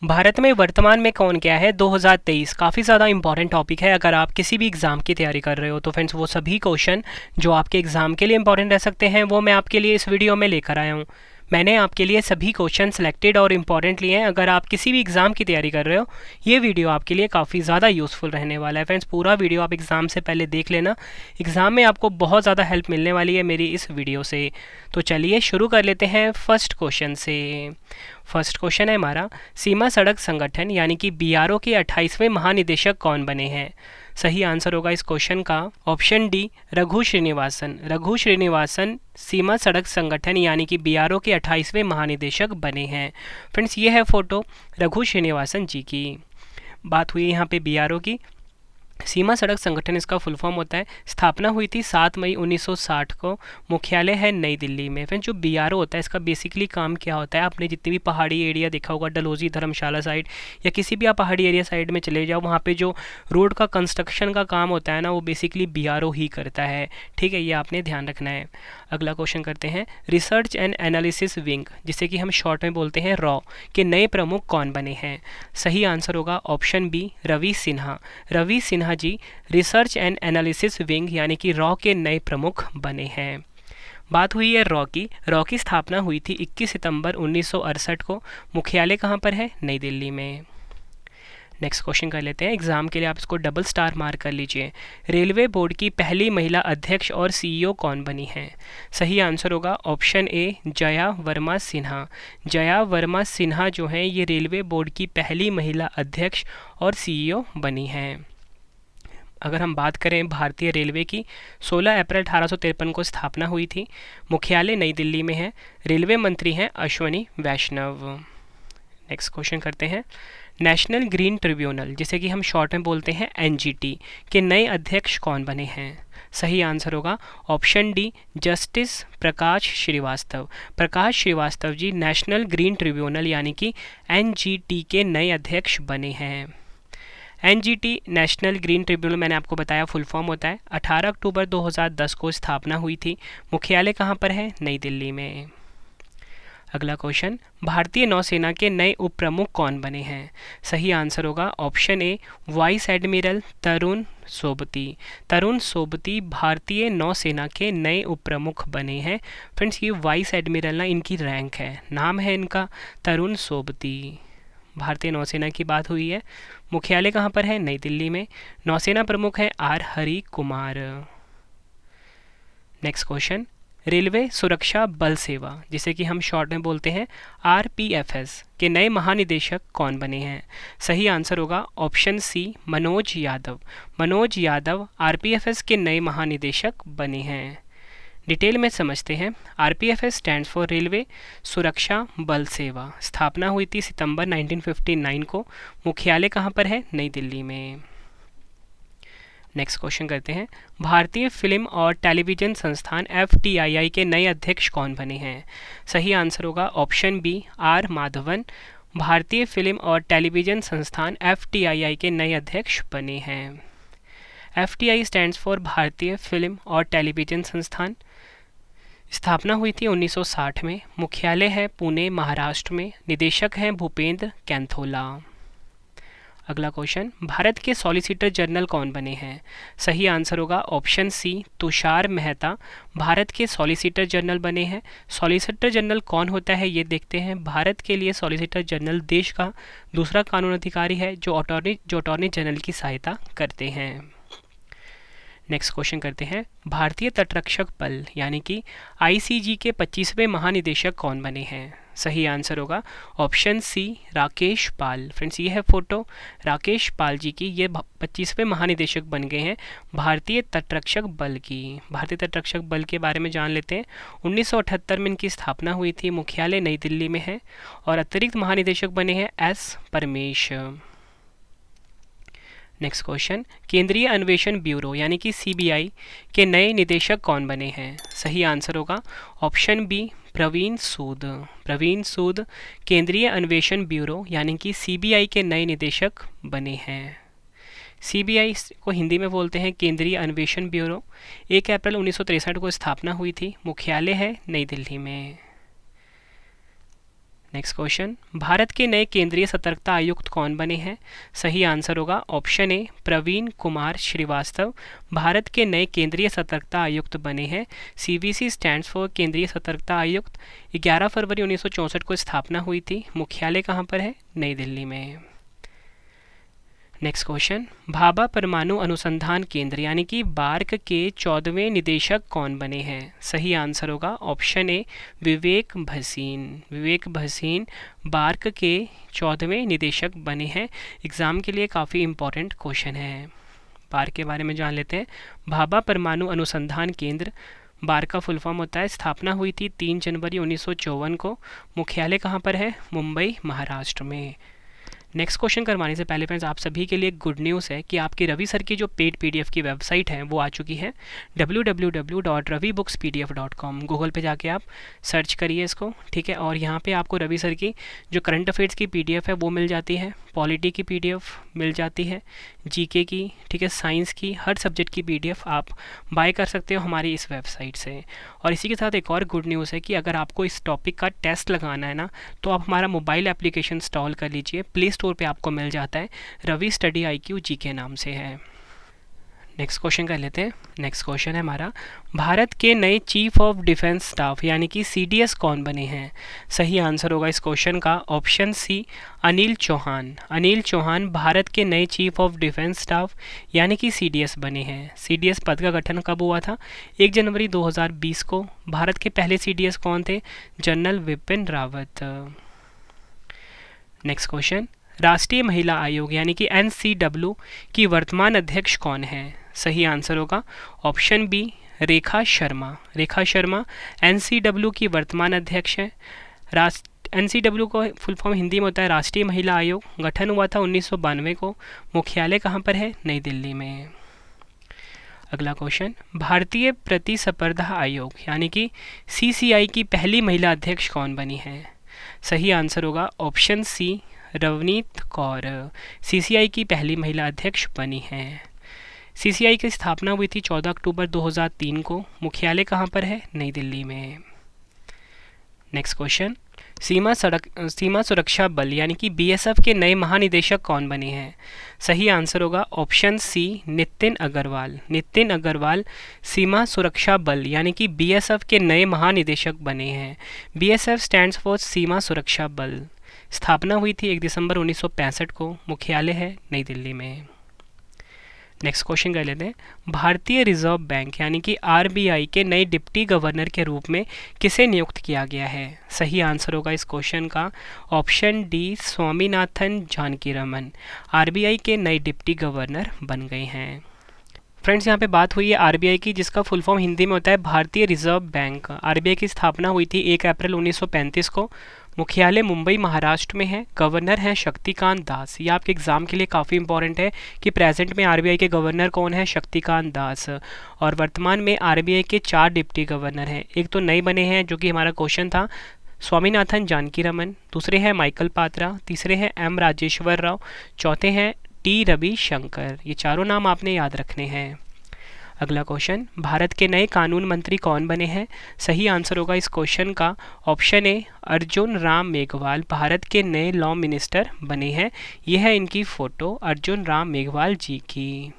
भारत में वर्तमान में कौन क्या है 2023 काफ़ी ज़्यादा इंपॉर्टेंट टॉपिक है। अगर आप किसी भी एग्ज़ाम की तैयारी कर रहे हो तो फ्रेंड्स वो सभी क्वेश्चन जो आपके एग्ज़ाम के लिए इंपॉर्टेंट रह सकते हैं वो मैं आपके लिए इस वीडियो में लेकर आया हूँ। मैंने आपके लिए सभी क्वेश्चन सेलेक्टेड और इम्पॉर्टेंट लिए हैं। अगर आप किसी भी एग्ज़ाम की तैयारी कर रहे हो ये वीडियो आपके लिए काफ़ी ज़्यादा यूज़फुल रहने वाला है। फ्रेंड्स पूरा वीडियो आप एग्ज़ाम से पहले देख लेना, एग्ज़ाम में आपको बहुत ज़्यादा हेल्प मिलने वाली है मेरी इस वीडियो से। तो चलिए शुरू कर लेते हैं फर्स्ट क्वेश्चन से। फर्स्ट क्वेश्चन है हमारा, सीमा सड़क संगठन यानी कि बीआरओ के 28वें महानिदेशक कौन बने हैं? सही आंसर होगा इस क्वेश्चन का ऑप्शन डी, रघु श्रीनिवासन। रघु श्रीनिवासन सीमा सड़क संगठन यानी कि बीआरओ के 28वें महानिदेशक बने हैं। फ्रेंड्स ये है फोटो रघु श्रीनिवासन जी की। बात हुई यहाँ पे बीआरओ की। सीमा सड़क संगठन इसका फुल फॉर्म होता है। स्थापना हुई थी 7 मई 1960 को। मुख्यालय है नई दिल्ली में। फ्रेंड्स जो बीआरओ होता है इसका बेसिकली काम क्या होता है, आपने जितने भी पहाड़ी एरिया देखा होगा, डलहौजी धर्मशाला साइड या किसी भी आप पहाड़ी एरिया साइड में चले जाओ, वहाँ पे जो रोड का कंस्ट्रक्शन का काम होता है ना वो बेसिकली बीआरओ ही करता है। ठीक है, ये आपने ध्यान रखना है। अगला क्वेश्चन करते हैं, रिसर्च एंड एनालिसिस विंग जिसे कि हम शॉर्ट में बोलते हैं रॉ के नए प्रमुख कौन बने हैं? सही आंसर होगा option B, Ravi Sinha. Ravi Sinha ji research and analysis wing यानी कि रॉ के नए प्रमुख बने हैं। बात हुई है रॉ की। रॉ की स्थापना हुई थी 21 सितंबर 1968 को। मुख्यालय कहाँ पर है? नई दिल्ली में। नेक्स्ट क्वेश्चन कर लेते हैं, एग्जाम के लिए आप इसको डबल स्टार मार्क कर लीजिए। रेलवे बोर्ड की पहली महिला अध्यक्ष और सीईओ कौन बनी है? सही आंसर होगा ऑप्शन ए, जया वर्मा सिन्हा। जया वर्मा सिन्हा जो है ये रेलवे बोर्ड की पहली महिला अध्यक्ष और सीईओ बनी हैं। अगर हम बात करें भारतीय रेलवे की, 16 अप्रैल 1853 को स्थापना हुई थी। मुख्यालय नई दिल्ली में है। रेलवे मंत्री हैं अश्वनी वैष्णव। नेक्स्ट क्वेश्चन करते हैं, नेशनल ग्रीन ट्रिब्यूनल जिसे कि हम शॉर्ट में बोलते हैं एनजीटी के नए अध्यक्ष कौन बने हैं? सही आंसर होगा ऑप्शन डी, जस्टिस प्रकाश श्रीवास्तव। प्रकाश Srivastava ji national green tribunal यानी कि एनजीटी के नए अध्यक्ष बने हैं। एनजीटी नेशनल ग्रीन ट्रिब्यूनल मैंने आपको बताया फुल फॉर्म होता है। 18 अक्टूबर 2010 को स्थापना हुई थी। मुख्यालय कहाँ पर है? नई दिल्ली में। अगला क्वेश्चन, भारतीय नौसेना के नए उप प्रमुख कौन बने हैं? सही आंसर होगा ऑप्शन ए, वाइस एडमिरल तरुण सोबती। तरुण सोबती भारतीय नौसेना के नए उप प्रमुख बने हैं। फ्रेंड्स ये वाइस एडमिरल ना इनकी रैंक है, नाम है इनका तरुण सोबती। भारतीय नौसेना की बात हुई है। मुख्यालय कहाँ पर है? नई दिल्ली में। नौसेना प्रमुख हैं R Hari Kumar. Next question, railway सुरक्षा बल सेवा जिसे कि हम शॉर्ट में बोलते हैं आरपीएफएस के नए महानिदेशक कौन बने हैं? सही आंसर होगा ऑप्शन सी, मनोज यादव। मनोज यादव आरपीएफएस के नए महानिदेशक बने हैं। डिटेल में समझते हैं। आरपीएफएस स्टैंड्स फॉर रेलवे सुरक्षा बल सेवा। स्थापना हुई थी सितंबर 1959 को। मुख्यालय कहाँ पर है? नई दिल्ली में। नेक्स्ट क्वेश्चन करते हैं, भारतीय फिल्म और टेलीविज़न संस्थान एफटीआईआई के नए अध्यक्ष कौन बने हैं? सही आंसर होगा ऑप्शन बी, आर माधवन। भारतीय फिल्म और टेलीविज़न संस्थान एफटीआईआई के नए अध्यक्ष बने हैं। एफटीआई स्टैंड्स फॉर भारतीय फिल्म और टेलीविज़न संस्थान। स्थापना हुई थी 1960 में। मुख्यालय है पुणे महाराष्ट्र में। निदेशक हैं भूपेंद्र कैंथोला। अगला क्वेश्चन, भारत के सॉलिसिटर जनरल कौन बने हैं? सही आंसर होगा ऑप्शन सी, तुषार मेहता भारत के सॉलिसिटर जनरल बने हैं। सॉलिसिटर जनरल कौन होता है ये देखते हैं। भारत के लिए सॉलिसिटर जनरल देश का दूसरा कानून अधिकारी है जो अटॉर्नी जनरल की सहायता करते हैं। नेक्स्ट क्वेश्चन करते हैं, भारतीय तटरक्षक बल यानी कि आईसीजी के 25वें महानिदेशक कौन बने हैं? सही आंसर होगा ऑप्शन सी, राकेश पाल। फ्रेंड्स ये है फोटो राकेश पाल जी की। ये 25वें महानिदेशक बन गए हैं भारतीय तटरक्षक बल की। भारतीय तटरक्षक बल के बारे में जान लेते हैं। 1978 में इनकी स्थापना हुई थी। मुख्यालय नई दिल्ली में है और अतिरिक्त महानिदेशक बने हैं एस परमेश। नेक्स्ट क्वेश्चन, केंद्रीय अन्वेषण ब्यूरो यानी कि सीबीआई के नए निदेशक कौन बने हैं? सही आंसर होगा ऑप्शन बी, प्रवीण सूद। प्रवीण सूद केंद्रीय अन्वेषण ब्यूरो यानी कि सीबीआई के नए निदेशक बने हैं। सीबीआई को हिंदी में बोलते हैं केंद्रीय अन्वेषण ब्यूरो। 1 अप्रैल 1963 को स्थापना हुई थी। मुख्यालय है नई दिल्ली में। नेक्स्ट क्वेश्चन, भारत के नए केंद्रीय सतर्कता आयुक्त कौन बने हैं? सही आंसर होगा ऑप्शन ए प्रवीण कुमार श्रीवास्तव भारत के नए केंद्रीय सतर्कता आयुक्त बने हैं। सीवीसी स्टैंड्स फॉर केंद्रीय सतर्कता आयुक्त। 11 फरवरी 1964 को स्थापना हुई थी। मुख्यालय कहाँ पर है? नई दिल्ली में। नेक्स्ट क्वेश्चन, भाभा परमाणु अनुसंधान केंद्र यानी कि बार्क के 14वें निदेशक कौन बने हैं? सही आंसर होगा option A Vivek Bhasin. Vivek Bhasin BARC के 14वें निदेशक बने हैं। एग्जाम के लिए काफ़ी इंपॉर्टेंट क्वेश्चन है। बार्क के बारे में जान लेते हैं। भाभा परमाणु अनुसंधान केंद्र, बार्क का फुल फॉर्म होता है। स्थापना हुई थी 3 जनवरी 1954 को। मुख्यालय कहाँ पर है? मुंबई, महाराष्ट्र में। नेक्स्ट क्वेश्चन करवाने से पहले फ्रेंड्स, आप सभी के लिए गुड न्यूज़ है कि आपकी रवि सर की जो पेड पीडीएफ की वेबसाइट है वो आ चुकी है, www.ravibookspdf.com। गूगल पे जाके आप सर्च करिए इसको, ठीक है। और यहाँ पे आपको रवि सर की जो करंट अफेयर्स की पीडीएफ है वो मिल जाती है, पॉलिटी की पीडीएफ मिल जाती है, जीके की, ठीक है, साइंस की, हर सब्जेक्ट की पीडीएफ आप बाय कर सकते हो हमारी इस वेबसाइट से। और इसी के साथ एक और गुड न्यूज़ है कि अगर आपको इस टॉपिक का टेस्ट लगाना है ना, तो आप हमारा मोबाइल एप्लीकेशन इंस्टॉल कर लीजिए। प्ले स्टोर पे आपको मिल जाता है, रवि स्टडी IQ जीके नाम से है। नेक्स्ट क्वेश्चन कर लेते हैं। नेक्स्ट क्वेश्चन है हमारा, भारत के नए चीफ ऑफ डिफेंस स्टाफ यानी कि CDS कौन बने हैं? सही आंसर होगा इस क्वेश्चन का ऑप्शन सी अनिल चौहान। अनिल चौहान भारत के नए चीफ ऑफ डिफेंस स्टाफ यानी कि CDS बने हैं। CDS पद का गठन कब हुआ था? 1 जनवरी 2020 को। भारत के पहले CDS कौन थे? General Vipin Rawat. Next question, राष्ट्रीय महिला आयोग यानी कि NCW की वर्तमान अध्यक्ष कौन है? सही आंसर होगा option B Rekha Sharma. Rekha Sharma NCW की वर्तमान अध्यक्ष है। NCW को फुल फॉर्म हिंदी में होता है राष्ट्रीय महिला आयोग। गठन हुआ था 1992 को। मुख्यालय कहाँ पर है? नई दिल्ली में। अगला क्वेश्चन, भारतीय प्रतिस्पर्धा आयोग यानी कि CCI की पहली महिला अध्यक्ष कौन बनी है? सही आंसर होगा option C Ravneet Kaur. CCI की पहली महिला अध्यक्ष बनी हैं। CCI की स्थापना हुई थी 14 अक्टूबर 2003 को। मुख्यालय कहाँ पर है? नई दिल्ली में। नेक्स्ट क्वेश्चन, सीमा सुरक्षा बल यानी कि BSF के नए महानिदेशक कौन बने हैं? सही आंसर होगा ऑप्शन सी नितिन अग्रवाल। नितिन अग्रवाल सीमा सुरक्षा बल यानी कि BSF के नए महानिदेशक बने हैं। BSF स्टैंड्स फॉर सीमा सुरक्षा बल। स्थापना हुई थी 1 दिसंबर 1965 को। मुख्यालय है नई दिल्ली में। नेक्स्ट क्वेश्चन कर लेते हैं, भारतीय रिजर्व बैंक यानी कि RBI के नए डिप्टी गवर्नर के रूप में किसे नियुक्त किया गया है? सही आंसर होगा इस क्वेश्चन का ऑप्शन डी स्वामीनाथन जानकीरमन। RBI के नए डिप्टी गवर्नर बन गए हैं। फ्रेंड्स, यहाँ पे बात हुई है RBI की, जिसका फुल फॉर्म हिंदी में होता है भारतीय रिजर्व बैंक। RBI की स्थापना हुई थी 1 अप्रैल 1935 को। मुख्यालय मुंबई, महाराष्ट्र में है। गवर्नर हैं शक्तिकांत दास। ये आपके एग्जाम के लिए काफ़ी इंपॉर्टेंट है कि प्रेजेंट में RBI के गवर्नर कौन है? शक्तिकांत दास। और वर्तमान में RBI के 4 डिप्टी गवर्नर हैं। एक तो नए बने हैं जो कि हमारा क्वेश्चन था, स्वामीनाथन जानकीरमन। दूसरे हैं माइकल पात्रा। तीसरे हैं M राजेश्वर राव। चौथे हैं T रविशंकर। ये चारों नाम आपने याद रखने हैं। अगला क्वेश्चन, भारत के नए कानून मंत्री कौन बने हैं? सही आंसर होगा इस क्वेश्चन का ऑप्शन ए अर्जुन राम मेघवाल। भारत के नए लॉ मिनिस्टर बने हैं। यह है इनकी फ़ोटो अर्जुन राम मेघवाल जी की।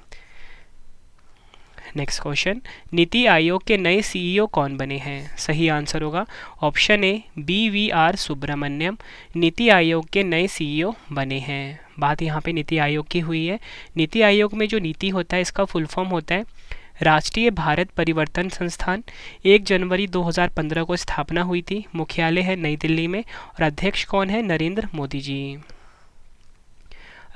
नेक्स्ट क्वेश्चन, नीति आयोग के नए CEO कौन बने हैं? सही आंसर होगा ऑप्शन ए BVR सुब्रमण्यम। नीति आयोग के नए CEO बने हैं। बात यहाँ पे नीति आयोग की हुई है। नीति आयोग में जो नीति होता है इसका फुल फॉर्म होता है राष्ट्रीय भारत परिवर्तन संस्थान। 1 जनवरी 2015 को स्थापना हुई थी। मुख्यालय है नई दिल्ली में। और अध्यक्ष कौन है? नरेंद्र मोदी जी।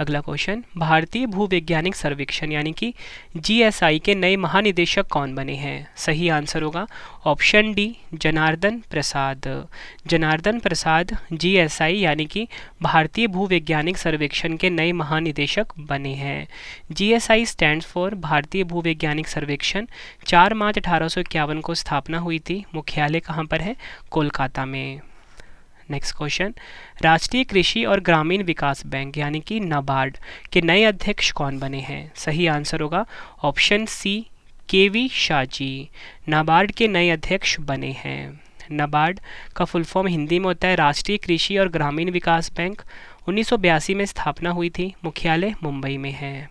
अगला क्वेश्चन, भारतीय भूवैज्ञानिक सर्वेक्षण यानी कि GSI के नए महानिदेशक कौन बने हैं? सही आंसर होगा ऑप्शन डी जनार्दन प्रसाद। जनार्दन प्रसाद GSI यानी कि भारतीय भूवैज्ञानिक सर्वेक्षण के नए महानिदेशक बने हैं। GSI स्टैंड्स फॉर भारतीय भूवैज्ञानिक सर्वेक्षण। 4 मार्च 1851 को स्थापना हुई थी। मुख्यालय कहाँ पर है? कोलकाता में। नेक्स्ट क्वेश्चन, राष्ट्रीय कृषि और ग्रामीण विकास बैंक यानी कि नाबार्ड के नए अध्यक्ष कौन बने हैं? सही आंसर होगा ऑप्शन सी KV शाह जी। नाबार्ड के नए अध्यक्ष बने हैं। नाबार्ड का फुल फॉर्म हिंदी में होता है राष्ट्रीय कृषि और ग्रामीण विकास बैंक। 1982 में स्थापना हुई थी, मुख्यालय मुंबई में है।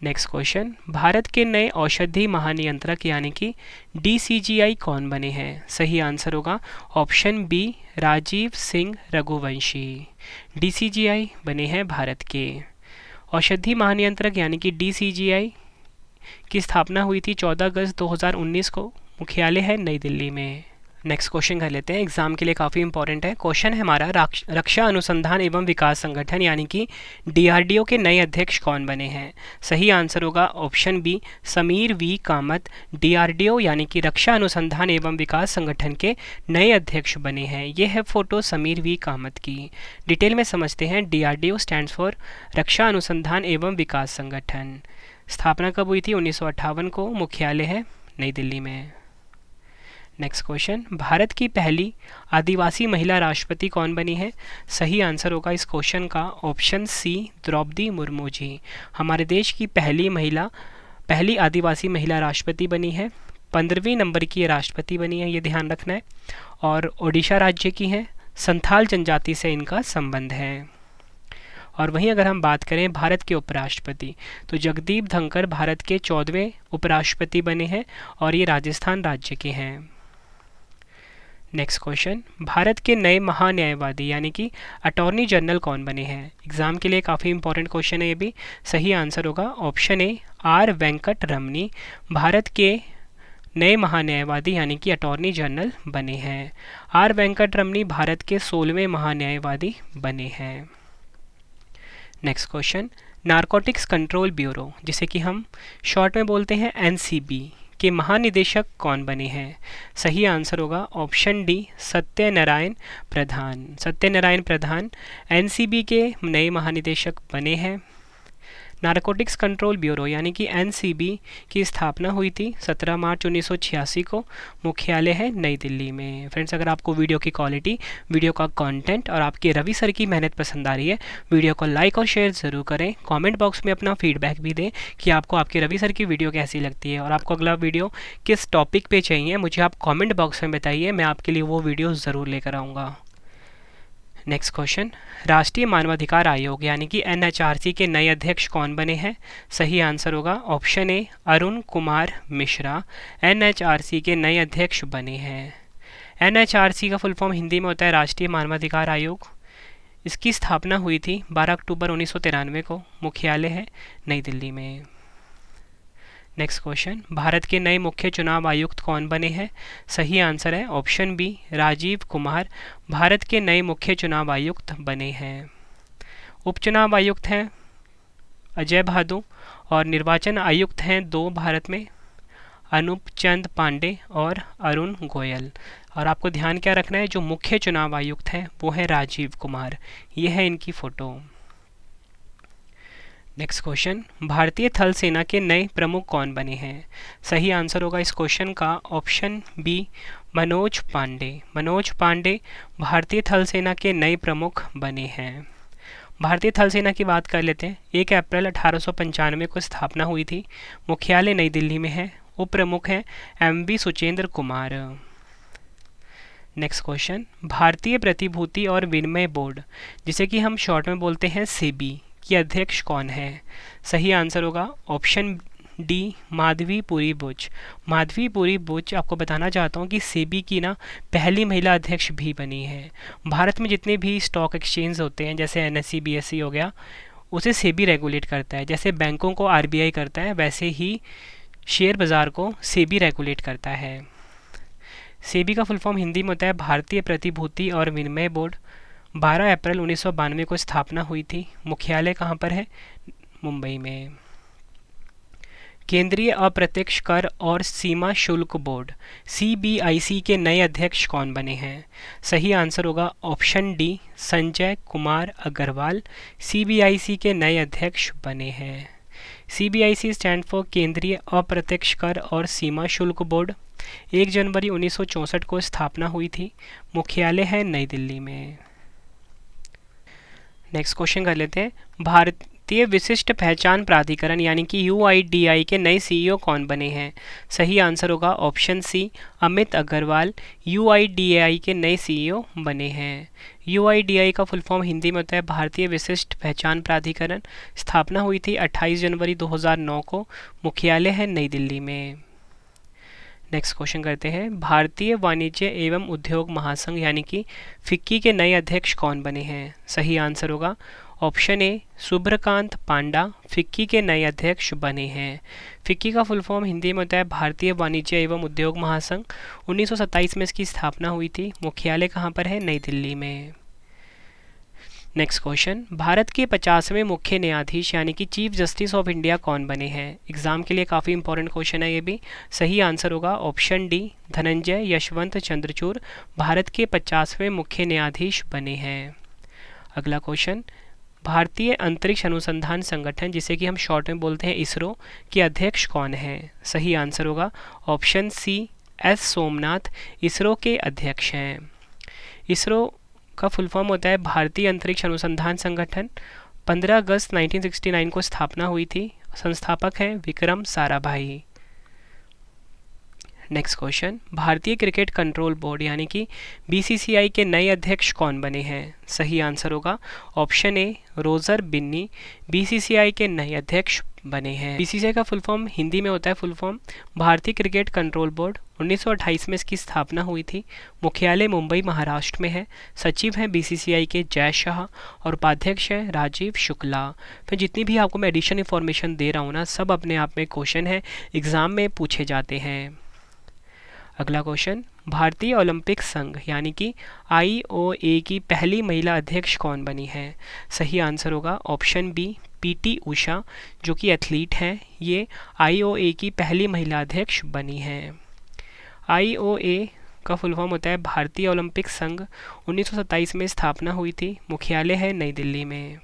नेक्स्ट क्वेश्चन, भारत के नए औषधि महानियंत्रक यानी कि DCGI कौन बने हैं? सही आंसर होगा option B, Rajeev Singh Raghuvanshi. DCGI बने हैं भारत के। औषधि महानियंत्रक यानी कि DCGI की स्थापना हुई थी 14 अगस्त 2019 को, मुख्यालय है नई दिल्ली में। नेक्स्ट क्वेश्चन कर लेते हैं, एग्जाम के लिए काफ़ी इंपॉर्टेंट है। क्वेश्चन है हमारा, रक्षा अनुसंधान एवं विकास संगठन यानी कि DRDO के नए अध्यक्ष कौन बने हैं? सही आंसर होगा option B, Sameer V Kamat. DRDO यानी कि रक्षा अनुसंधान एवं विकास संगठन के नए अध्यक्ष बने हैं। ये है फोटो समीर वी कामत की। डिटेल में समझते हैं। DRDO स्टैंड्स फॉर रक्षा अनुसंधान एवं विकास संगठन। स्थापना कब हुई थी? 1958 को, मुख्यालय है नई दिल्ली में। नेक्स्ट क्वेश्चन, भारत की पहली आदिवासी महिला राष्ट्रपति कौन बनी है? सही आंसर होगा इस क्वेश्चन का ऑप्शन सी, द्रौपदी मुर्मू जी। हमारे देश की पहली आदिवासी महिला राष्ट्रपति बनी है। 15वें नंबर की ये राष्ट्रपति बनी है, ये ध्यान रखना है। और ओडिशा राज्य की हैं। संथाल जनजाति से इनका संबंध है। और वहीं अगर हम बात करें भारत के उपराष्ट्रपति, तो जगदीप धनखड़ भारत के 14वें उपराष्ट्रपति बने हैं और ये राजस्थान राज्य के हैं। नेक्स्ट क्वेश्चन, भारत के नए महान्यायवादी यानी कि अटॉर्नी जनरल कौन बने हैं? एग्जाम के लिए काफ़ी इंपॉर्टेंट क्वेश्चन है ये भी। सही आंसर होगा ऑप्शन ए, आर वेंकट रमनी। भारत के नए महान्यायवादी यानी कि अटॉर्नी जनरल बने हैं। आर वेंकट रमनी भारत के 16वें महान्यायवादी बने हैं। Next question, narcotics control bureau जिसे कि हम शॉर्ट में बोलते हैं NCB के महानिदेशक कौन बने हैं? सही आंसर होगा ऑप्शन डी, सत्यनारायण प्रधान। सत्यनारायण प्रधान NCB के नए महानिदेशक बने हैं। नारकोटिक्स कंट्रोल ब्यूरो यानी कि NCB की स्थापना हुई थी 17 मार्च 1986 को, मुख्यालय है नई दिल्ली में। फ्रेंड्स, अगर आपको वीडियो की क्वालिटी, वीडियो का कंटेंट और आपके रवि सर की मेहनत पसंद आ रही है, वीडियो को लाइक और शेयर ज़रूर करें। कमेंट बॉक्स में अपना फीडबैक भी दें कि आपको आपके रवि सर की वीडियो कैसी लगती है और आपको अगला वीडियो किस टॉपिक पर चाहिए, मुझे आप कॉमेंट बॉक्स में बताइए, मैं आपके लिए वो वीडियो ज़रूर लेकर आऊँगा। नेक्स्ट क्वेश्चन, राष्ट्रीय मानवाधिकार आयोग यानी कि NHRC के नए अध्यक्ष कौन बने हैं? सही आंसर होगा ऑप्शन ए, अरुण कुमार मिश्रा। NHRC के नए अध्यक्ष बने हैं। NHRC का फुल फॉर्म हिंदी में होता है राष्ट्रीय मानवाधिकार आयोग। इसकी स्थापना हुई थी 12 अक्टूबर 1993 को, मुख्यालय है नई दिल्ली में। नेक्स्ट क्वेश्चन, भारत के नए मुख्य चुनाव आयुक्त कौन बने हैं? सही आंसर है ऑप्शन बी, राजीव कुमार। भारत के नए मुख्य चुनाव आयुक्त बने हैं। उपचुनाव आयुक्त हैं अजय भादु और निर्वाचन आयुक्त हैं 2 भारत में, अनूप चंद पांडे और अरुण गोयल। और आपको ध्यान क्या रखना है, जो मुख्य चुनाव आयुक्त हैं वो है राजीव कुमार। ये है इनकी फ़ोटो। नेक्स्ट क्वेश्चन, भारतीय थल सेना के नए प्रमुख कौन बने हैं? सही आंसर होगा इस क्वेश्चन का ऑप्शन बी, मनोज पांडे। मनोज पांडे भारतीय थल सेना के नए प्रमुख बने हैं। भारतीय थल सेना की बात कर लेते हैं। 1 अप्रैल 1895 को स्थापना हुई थी, मुख्यालय नई दिल्ली में है। उप प्रमुख हैं MV Suchendra Kumar. Next question, भारतीय प्रतिभूति और विनिमय बोर्ड जिसे कि हम शॉर्ट में बोलते हैं SEBI की अध्यक्ष कौन है? सही आंसर होगा ऑप्शन डी, माधवी पुरी बुच। माधवी पुरी बुच, आपको बताना चाहता हूँ कि SEBI की ना पहली महिला अध्यक्ष भी बनी है। भारत में जितने भी स्टॉक एक्सचेंज होते हैं, जैसे NSE BSE हो गया, उसे SEBI रेगुलेट करता है। जैसे बैंकों को RBI करता है, वैसे ही शेयर बाज़ार को SEBI रेगुलेट करता है। SEBI का फुल फॉर्म हिंदी में होता है भारतीय प्रतिभूति और विनिमय बोर्ड। 12 अप्रैल 1992 को स्थापना हुई थी, मुख्यालय कहाँ पर है? मुंबई में। केंद्रीय अप्रत्यक्ष कर और सीमा शुल्क बोर्ड CBIC के नए अध्यक्ष कौन बने हैं? सही आंसर होगा option D, Sanjay Kumar Agarwal. CBIC के नए अध्यक्ष बने हैं। CBIC स्टैंड फॉर केंद्रीय अप्रत्यक्ष कर और सीमा शुल्क बोर्ड। 1 जनवरी 1964 को स्थापना हुई थी, मुख्यालय है नई दिल्ली में। नेक्स्ट क्वेश्चन कर लेते हैं। भारतीय भारतीय विशिष्ट पहचान प्राधिकरण यानी कि UIDAI के नए CEO कौन बने हैं? सही आंसर होगा option C, Amit Agarwal UIDAI के नए CEO बने हैं। UIDAI का फुल फॉर्म हिंदी में होता है भारतीय विशिष्ट पहचान प्राधिकरण। स्थापना हुई थी 28 जनवरी 2009 को। मुख्यालय है नई दिल्ली में। नेक्स्ट क्वेश्चन करते हैं, भारतीय वाणिज्य एवं उद्योग महासंघ यानी कि फिक्की के नए अध्यक्ष कौन बने हैं? सही आंसर होगा ऑप्शन ए, सुब्रकांत पांडा फिक्की के नए अध्यक्ष बने हैं। फिक्की का फुल फॉर्म हिंदी में होता है भारतीय वाणिज्य एवं उद्योग महासंघ। 1927 में इसकी स्थापना हुई थी। मुख्यालय कहाँ पर है? नई दिल्ली में। नेक्स्ट क्वेश्चन, भारत के 50वें मुख्य न्यायाधीश यानी कि चीफ जस्टिस ऑफ इंडिया कौन बने हैं? एग्जाम के लिए काफ़ी इंपॉर्टेंट क्वेश्चन है ये भी। सही आंसर होगा ऑप्शन डी, धनंजय यशवंत चंद्रचूड़ भारत के 50वें मुख्य न्यायाधीश बने हैं। अगला क्वेश्चन, भारतीय अंतरिक्ष अनुसंधान संगठन जिसे कि हम शॉर्ट में बोलते हैं इसरो के अध्यक्ष कौन हैं? सही आंसर होगा option C, S Somnath ISRO के अध्यक्ष हैं। इसरो का फुल फॉर्म होता है भारतीय अंतरिक्ष अनुसंधान संगठन। 15 अगस्त 1969 को स्थापना हुई थी। संस्थापक हैं विक्रम साराभाई। नेक्स्ट क्वेश्चन, भारतीय क्रिकेट कंट्रोल बोर्ड यानी कि BCCI के नए अध्यक्ष कौन बने हैं? सही आंसर होगा option A, Roger Binny BCCI के नए अध्यक्ष बने हैं। BCCI का फुल फॉर्म हिंदी में होता है फुल फॉर्म भारतीय क्रिकेट कंट्रोल बोर्ड। 1928 में इसकी स्थापना हुई थी। मुख्यालय मुंबई महाराष्ट्र में है। सचिव हैं BCCI के जय शाह और उपाध्यक्ष हैं राजीव शुक्ला। फिर जितनी भी आपको मैं एडिशन इन्फॉर्मेशन दे रहा हूँ ना, सब अपने आप में क्वेश्चन है, एग्जाम में पूछे जाते हैं। अगला क्वेश्चन, भारतीय ओलंपिक संघ यानी कि IOA की पहली महिला अध्यक्ष कौन बनी है? सही आंसर होगा ऑप्शन बी, PT उषा जो कि एथलीट हैं। ये IOA की पहली महिला अध्यक्ष बनी हैं। IOA का फुल फॉर्म होता है भारतीय ओलंपिक संघ। 1927 में स्थापना हुई थी। मुख्यालय है नई दिल्ली में।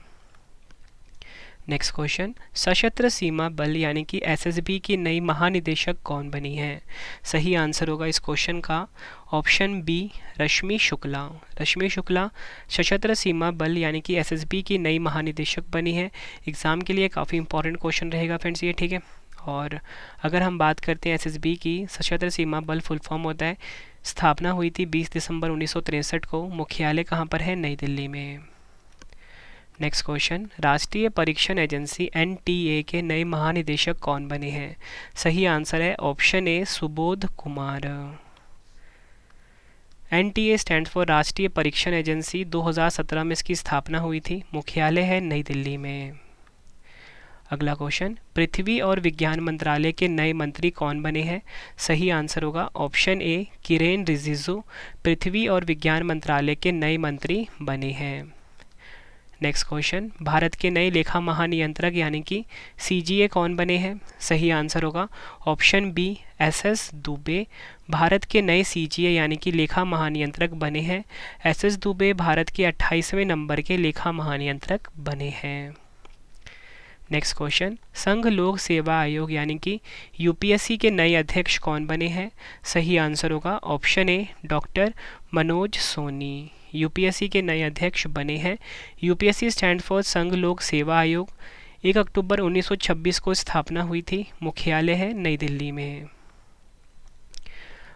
नेक्स्ट क्वेश्चन, सशस्त्र सीमा बल यानी कि SSB की नई महानिदेशक कौन बनी है? सही आंसर होगा इस क्वेश्चन का ऑप्शन बी, रश्मि शुक्ला। रश्मि शुक्ला सशस्त्र सीमा बल यानी कि SSB की नई महानिदेशक बनी है। एग्जाम के लिए काफ़ी इंपॉर्टेंट क्वेश्चन रहेगा फ्रेंड्स ये, ठीक है। और अगर हम बात करते हैं SSB की, सशस्त्र सीमा बल फुल फॉर्म होता है, स्थापना हुई थी 20 दिसंबर 1963 को। मुख्यालय कहाँ पर है? नई दिल्ली में। नेक्स्ट क्वेश्चन, राष्ट्रीय परीक्षण एजेंसी NTA के नए महानिदेशक कौन बने हैं? सही आंसर है option A, Subodh Kumar. NTA stand for राष्ट्रीय परीक्षण एजेंसी। 2017 में इसकी स्थापना हुई थी। मुख्यालय है नई दिल्ली में। अगला क्वेश्चन, पृथ्वी और विज्ञान मंत्रालय के नए मंत्री कौन बने हैं? सही आंसर होगा ऑप्शन ए, किरेन रिजिजू पृथ्वी और विज्ञान मंत्रालय के नए मंत्री बने हैं। नेक्स्ट क्वेश्चन, भारत के नए लेखा महानियंत्रक यानी कि CGA कौन बने हैं? सही आंसर होगा option B, SS Dubey Bharat के नए CGA यानी कि लेखा महानियंत्रक बने हैं। SS दुबे भारत के 28वें नंबर के लेखा महानियंत्रक बने हैं। नेक्स्ट क्वेश्चन, संघ लोक सेवा आयोग यानी कि UPSC के नए अध्यक्ष कौन बने हैं? सही आंसर होगा option A, doctor Manoj Soni UPSC के नए अध्यक्ष बने हैं। UPSC स्टैंड फॉर संघ लोक सेवा आयोग। 1 अक्टूबर 1926 को स्थापना हुई थी। मुख्यालय है नई दिल्ली में।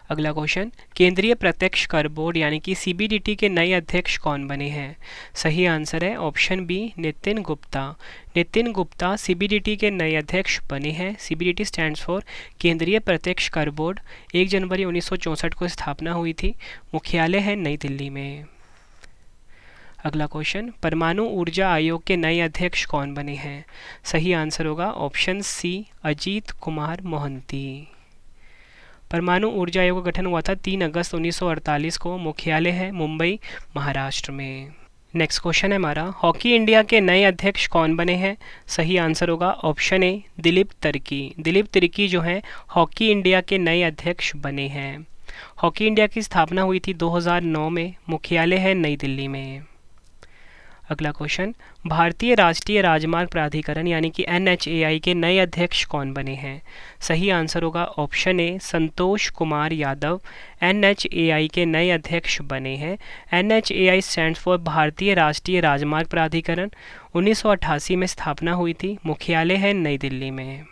अगला क्वेश्चन, केंद्रीय प्रत्यक्ष कर बोर्ड यानी कि CBDT के नए अध्यक्ष कौन बने हैं? सही आंसर है option B, Nitin Gupta. Nitin Gupta CBDT के नए अध्यक्ष बने हैं। CBDT स्टैंड्स फॉर केंद्रीय प्रत्यक्ष कर बोर्ड। 1 जनवरी 1964 को स्थापना हुई थी। मुख्यालय है नई दिल्ली में। अगला क्वेश्चन, परमाणु ऊर्जा आयोग के नए अध्यक्ष कौन बने हैं? सही आंसर होगा ऑप्शन सी, अजीत कुमार मोहंती। परमाणु ऊर्जा आयोग का गठन हुआ था 3 अगस्त 1948 को। मुख्यालय है मुंबई महाराष्ट्र में। नेक्स्ट क्वेश्चन है हमारा, हॉकी इंडिया के नए अध्यक्ष कौन बने हैं? सही आंसर होगा ऑप्शन ए, दिलीप तिर्की। दिलीप तिर्की जो हैं हॉकी इंडिया के नए अध्यक्ष बने हैं। हॉकी इंडिया की स्थापना हुई थी 2009 में। मुख्यालय है नई दिल्ली में। अगला क्वेश्चन, भारतीय राष्ट्रीय राजमार्ग प्राधिकरण यानी कि NHAI के नए अध्यक्ष कौन बने हैं? सही आंसर होगा ऑप्शन ए संतोष कुमार यादव NHAI के नए अध्यक्ष बने हैं। NHAI स्टैंड्स फॉर भारतीय राष्ट्रीय राजमार्ग प्राधिकरण। 1988 में स्थापना हुई थी। मुख्यालय है नई दिल्ली में।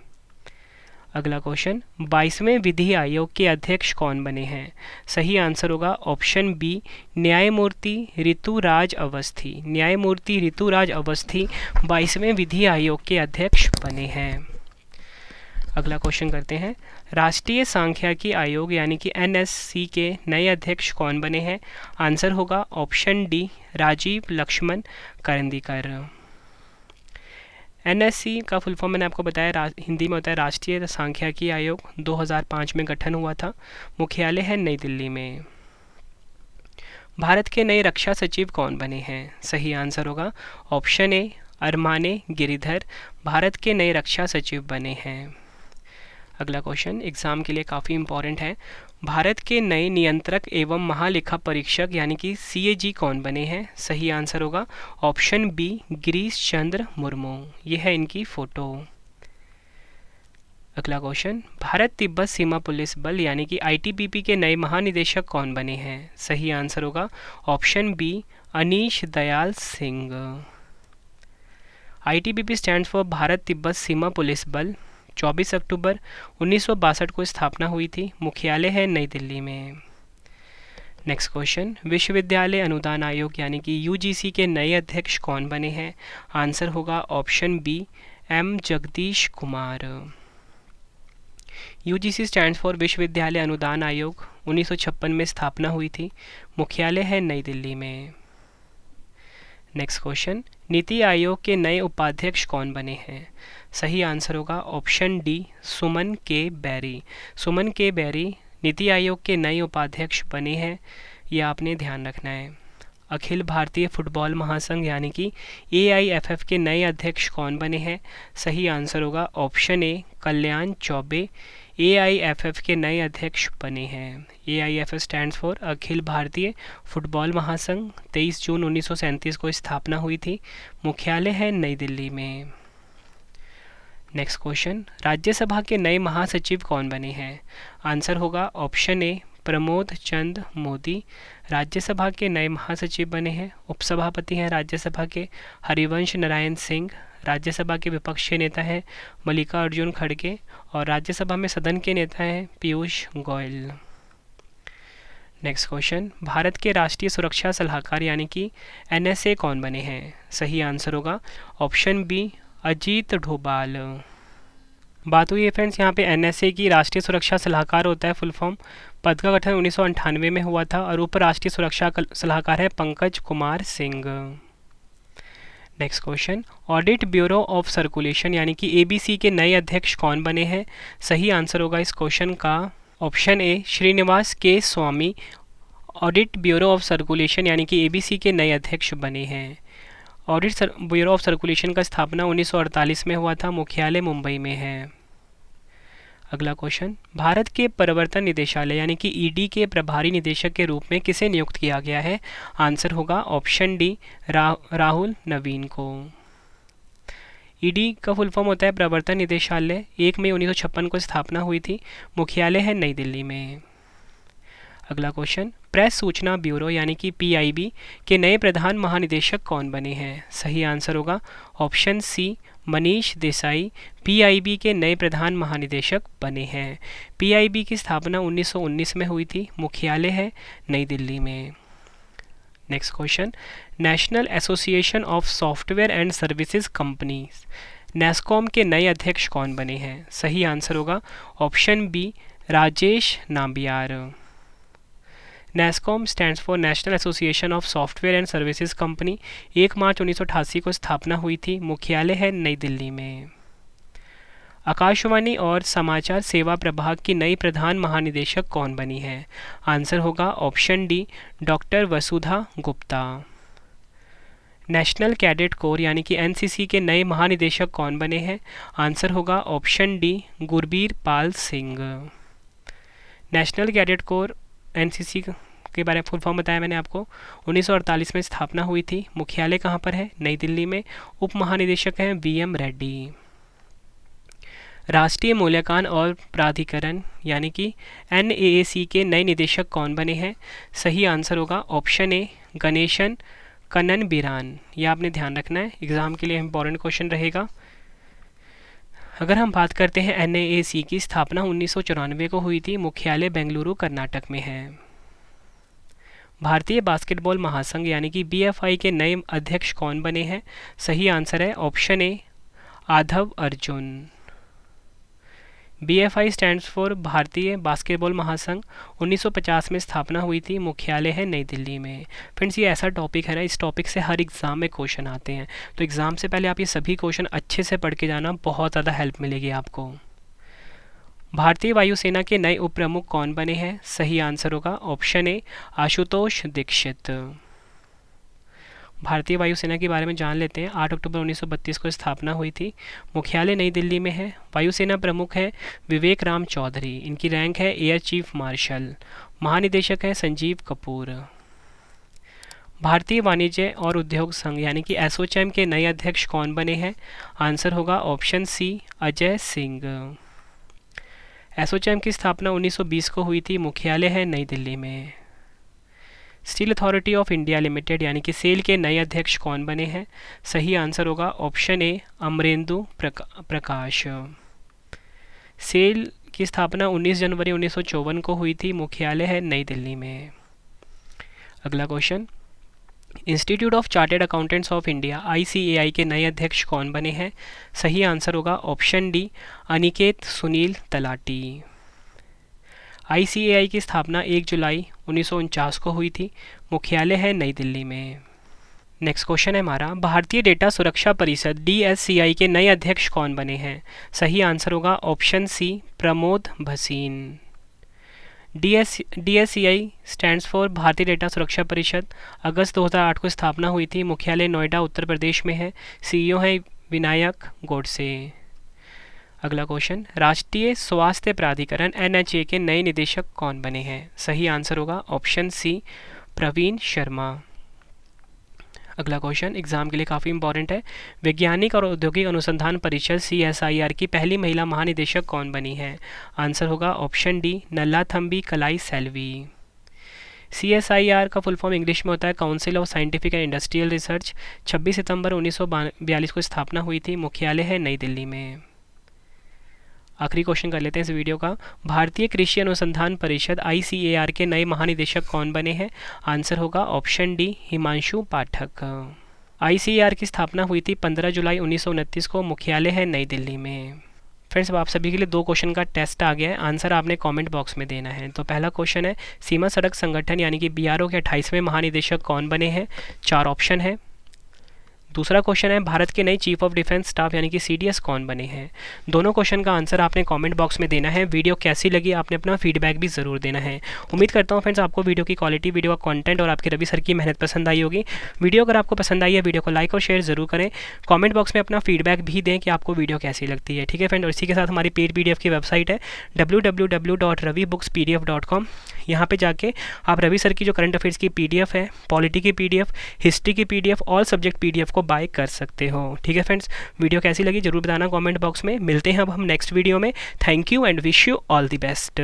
अगला क्वेश्चन, 22वें विधि आयोग के अध्यक्ष कौन बने हैं? सही आंसर होगा ऑप्शन बी न्यायमूर्ति ऋतुराज अवस्थी। न्यायमूर्ति ऋतुराज अवस्थी 22वें विधि आयोग के अध्यक्ष बने हैं। अगला क्वेश्चन करते हैं, राष्ट्रीय सांख्यिकी आयोग यानी कि NSC के नए अध्यक्ष कौन बने हैं? आंसर होगा option D Rajeev Laxman Karandikar. NSC का फुल फॉर्म मैंने आपको बताया, हिंदी में होता है राष्ट्रीय सांख्यिकी आयोग। 2005 में गठन हुआ था। मुख्यालय है नई दिल्ली में। भारत के नए रक्षा सचिव कौन बने हैं? सही आंसर होगा ऑप्शन ए अरमाने गिरिधर भारत के नए रक्षा सचिव बने हैं। अगला क्वेश्चन एग्जाम के लिए काफ़ी इंपॉर्टेंट है। भारत के नए नियंत्रक एवं महालेखा परीक्षक यानी कि CAG कौन बने हैं? सही आंसर होगा ऑप्शन बी गिरीश चंद्र मुर्मू। ये है इनकी फ़ोटो। अगला क्वेश्चन, भारत तिब्बत सीमा पुलिस बल यानी कि ITBP के नए महानिदेशक कौन बने हैं? सही आंसर होगा option B Anish Dayal Singh. ITBP stands for Bharat तिब्बत सीमा पुलिस बल। 24 अक्टूबर 1962 को स्थापना हुई थी। मुख्यालय है नई दिल्ली में। नेक्स्ट क्वेश्चन, विश्वविद्यालय अनुदान आयोग यानी कि UGC के नए अध्यक्ष कौन बने हैं? आंसर होगा option B M Jagdish Kumar. UGC stands for विश्वविद्यालय अनुदान आयोग। 1956 में स्थापना हुई थी। मुख्यालय है नई दिल्ली में। नेक्स्ट क्वेश्चन, नीति आयोग के नए उपाध्यक्ष कौन बने हैं? सही आंसर होगा ऑप्शन डी सुमन के बैरी। सुमन के बैरी नीति आयोग के नए उपाध्यक्ष बने हैं। यह आपने ध्यान रखना है। अखिल भारतीय फुटबॉल महासंघ यानी कि AIFF के नए अध्यक्ष कौन बने हैं? सही आंसर होगा ऑप्शन ए कल्याण चौबे AIFF के नए अध्यक्ष बने हैं। AIFF stands for Akhil Bharatiya football महासंघ। 23 जून 1937 को स्थापना हुई थी। मुख्यालय है नई दिल्ली में। नेक्स्ट क्वेश्चन, राज्यसभा के नए महासचिव कौन बने हैं? आंसर होगा ऑप्शन ए प्रमोद चंद मोदी राज्यसभा के नए महासचिव बने हैं। उपसभापति हैं राज्यसभा के हरिवंश नारायण सिंह। राज्यसभा के विपक्ष के नेता हैं मल्लिकार्जुन खड़गे और राज्यसभा में सदन के नेता हैं पीयूष गोयल। नेक्स्ट क्वेश्चन, भारत के राष्ट्रीय सुरक्षा सलाहकार यानी कि NSA कौन बने हैं? सही आंसर होगा ऑप्शन बी अजीत डोभाल। बात हुई है फ्रेंड्स यहाँ पे NSA की राष्ट्रीय सुरक्षा सलाहकार होता है फुल फॉर्म। पद का गठन 1998 में हुआ था और उप राष्ट्रीय सुरक्षा सलाहकार है Pankaj Kumar Singh. Next question, audit bureau of circulation यानी कि ABC के नए अध्यक्ष कौन बने हैं? सही आंसर होगा इस क्वेश्चन का ऑप्शन ए श्रीनिवास के स्वामी। ऑडिट ब्यूरो ऑफ सर्कुलेशन यानी कि ABC के नए अध्यक्ष बने हैं। ऑडिट ब्यूरो ऑफ सर्कुलेशन का स्थापना 1948 में हुआ था। मुख्यालय मुंबई में है। अगला क्वेश्चन, भारत के प्रवर्तन निदेशालय यानी कि ED के प्रभारी निदेशक के रूप में किसे नियुक्त किया गया है? आंसर होगा ऑप्शन डी राहुल नवीन को। ED का फुल फॉर्म होता है प्रवर्तन निदेशालय। 1 मई 1956 को स्थापना हुई थी। मुख्यालय है नई दिल्ली में। अगला क्वेश्चन, प्रेस सूचना ब्यूरो यानी कि PIB के नए प्रधान महानिदेशक कौन बने हैं? सही आंसर होगा option C Manish Desai PIB के नए प्रधान महानिदेशक बने हैं। PIB की स्थापना 1919 में हुई थी। मुख्यालय है नई दिल्ली में। Next question, national association of software and services companies NASSCOM के नए अध्यक्ष कौन बने हैं? सही आंसर होगा option B Rajesh Nambiar. NASSCOM stands for national association of software and services company. 1 मार्च 1988 को स्थापना हुई थी। मुख्यालय है नई दिल्ली में। आकाशवाणी और समाचार सेवा प्रभाग की नई प्रधान महानिदेशक कौन बनी है? आंसर होगा ऑप्शन डी डॉक्टर वसुधा गुप्ता। नेशनल कैडेट कोर यानी कि NCC के नए महानिदेशक कौन बने हैं? आंसर होगा option D Gurbir Pal Singh. National cadet corps NCC के बारे में फुल फॉर्म बताया मैंने आपको। 1948 में स्थापना हुई थी। मुख्यालय कहाँ पर है? नई दिल्ली में। उप महानिदेशक हैं VM रेड्डी। राष्ट्रीय मूल्यांकन और प्राधिकरण यानी कि NAAC के नए निदेशक कौन बने हैं? सही आंसर होगा ऑप्शन ए गणेशन कन्नन बिरान। ये आपने ध्यान रखना है, एग्जाम के लिए इंपॉर्टेंट क्वेश्चन रहेगा। अगर हम बात करते हैं NAAC की स्थापना 1994 को हुई थी। मुख्यालय बेंगलुरु कर्नाटक में है। भारतीय बास्केटबॉल महासंघ यानी कि BFI के नए अध्यक्ष कौन बने हैं? सही आंसर है option A Adhav Arjun. BFI stands for भारतीय बास्केटबॉल महासंघ। 1950 में स्थापना हुई थी। मुख्यालय है नई दिल्ली में। फ्रेंड्स, ये ऐसा टॉपिक है ना, इस टॉपिक से हर एग्ज़ाम में क्वेश्चन आते हैं, तो एग्ज़ाम से पहले आप ये सभी क्वेश्चन अच्छे से पढ़ के जाना, बहुत ज़्यादा हेल्प मिलेगी आपको। भारतीय वायुसेना के नए उप प्रमुख कौन बने हैं? सही आंसर होगा ऑप्शन ए आशुतोष दीक्षित। भारतीय वायुसेना के बारे में जान लेते हैं। 8 अक्टूबर 1932 को स्थापना हुई थी। मुख्यालय नई दिल्ली में है। वायुसेना प्रमुख है विवेक राम चौधरी। इनकी रैंक है एयर चीफ मार्शल। महानिदेशक है संजीव कपूर। भारतीय वाणिज्य और उद्योग संघ यानी कि एसोचैम के नए अध्यक्ष कौन बने हैं? आंसर होगा ऑप्शन सी अजय सिंह। एसोचैम की स्थापना 1920 को हुई थी। मुख्यालय है नई दिल्ली में। Steel authority of India limited यानी कि सेल के नए अध्यक्ष कौन बने हैं? सही आंसर होगा ऑप्शन ए अमरेंदु प्रकाश। सेल की स्थापना 19 जनवरी 1954 को हुई थी। मुख्यालय है नई दिल्ली में। अगला question, institute of chartered accountants of India ICAI के नए अध्यक्ष कौन बने हैं? सही आंसर होगा option D Aniket Sunil talati. ICAI की स्थापना 1 जुलाई 1949 को हुई थी। मुख्यालय है नई दिल्ली में। नेक्स्ट क्वेश्चन है हमारा, भारतीय डेटा सुरक्षा परिषद DSCI के नए अध्यक्ष कौन बने हैं? सही आंसर होगा option C Pramod Bhasin. DSCI stands for भारतीय डेटा सुरक्षा परिषद। अगस्त 2008 को स्थापना हुई थी। मुख्यालय नोएडा उत्तर प्रदेश में है। CEO है विनायक गोडसे। अगला क्वेश्चन, राष्ट्रीय स्वास्थ्य प्राधिकरण NHA के नए निदेशक कौन बने हैं? सही आंसर होगा ऑप्शन सी प्रवीण शर्मा। अगला क्वेश्चन एग्जाम के लिए काफ़ी इंपॉर्टेंट है। वैज्ञानिक और औद्योगिक अनुसंधान परिषद CSIR की पहली महिला महानिदेशक कौन बनी है? आंसर होगा ऑप्शन डी नल्लाथम्बी कलाई सेल्वी। CSIR का फुल फॉर्म इंग्लिश में होता है council of scientific and industrial research. 26 सितंबर 1942 को स्थापना हुई थी। मुख्यालय है नई दिल्ली में। आखिरी क्वेश्चन कर लेते हैं इस वीडियो का, भारतीय कृषि अनुसंधान परिषद ICAR के नए महानिदेशक कौन बने हैं? आंसर होगा ऑप्शन डी हिमांशु पाठक। ICAR की स्थापना हुई थी 15 जुलाई 1929 को। मुख्यालय है नई दिल्ली में। फ्रेंड्स, अब आप सभी के लिए 2 क्वेश्चन का टेस्ट आ गया है, आंसर आपने कमेंट बॉक्स में देना है। तो पहला क्वेश्चन है, सीमा सड़क संगठन यानी कि BRO के 28वें महानिदेशक कौन बने हैं? 4 ऑप्शन है। दूसरा क्वेश्चन है, भारत के नए चीफ ऑफ डिफेंस स्टाफ यानी कि CDS कौन बने हैं? दोनों क्वेश्चन का आंसर आपने कमेंट बॉक्स में देना है। वीडियो कैसी लगी आपने अपना फीडबैक भी ज़रूर देना है। उम्मीद करता हूँ फ्रेंड्स आपको वीडियो की क्वालिटी, वीडियो का कंटेंट और आपके रवि सर की मेहनत पसंद आई होगी। वीडियो अगर आपको पसंद आई है, वीडियो को लाइक और शेयर ज़रूर करें। कमेंट बॉक्स में अपना फीडबैक भी दें कि आपको वीडियो कैसी लगती है। ठीक है फ्रेंड, और इसी के साथ हमारी पेड PDF की वेबसाइट है www.ravibooks.pdf.com। यहाँ पे जाके आप रवि सर की जो करंट अफेयर्स की PDF है, पॉलिटी की PDF, हिस्ट्री की PDF, ऑल सब्जेक्ट PDF को बाय कर सकते हो। ठीक है फ्रेंड्स, वीडियो कैसी लगी जरूर बताना कमेंट बॉक्स में। मिलते हैं अब हम नेक्स्ट वीडियो में। Thank you and wish you all the best.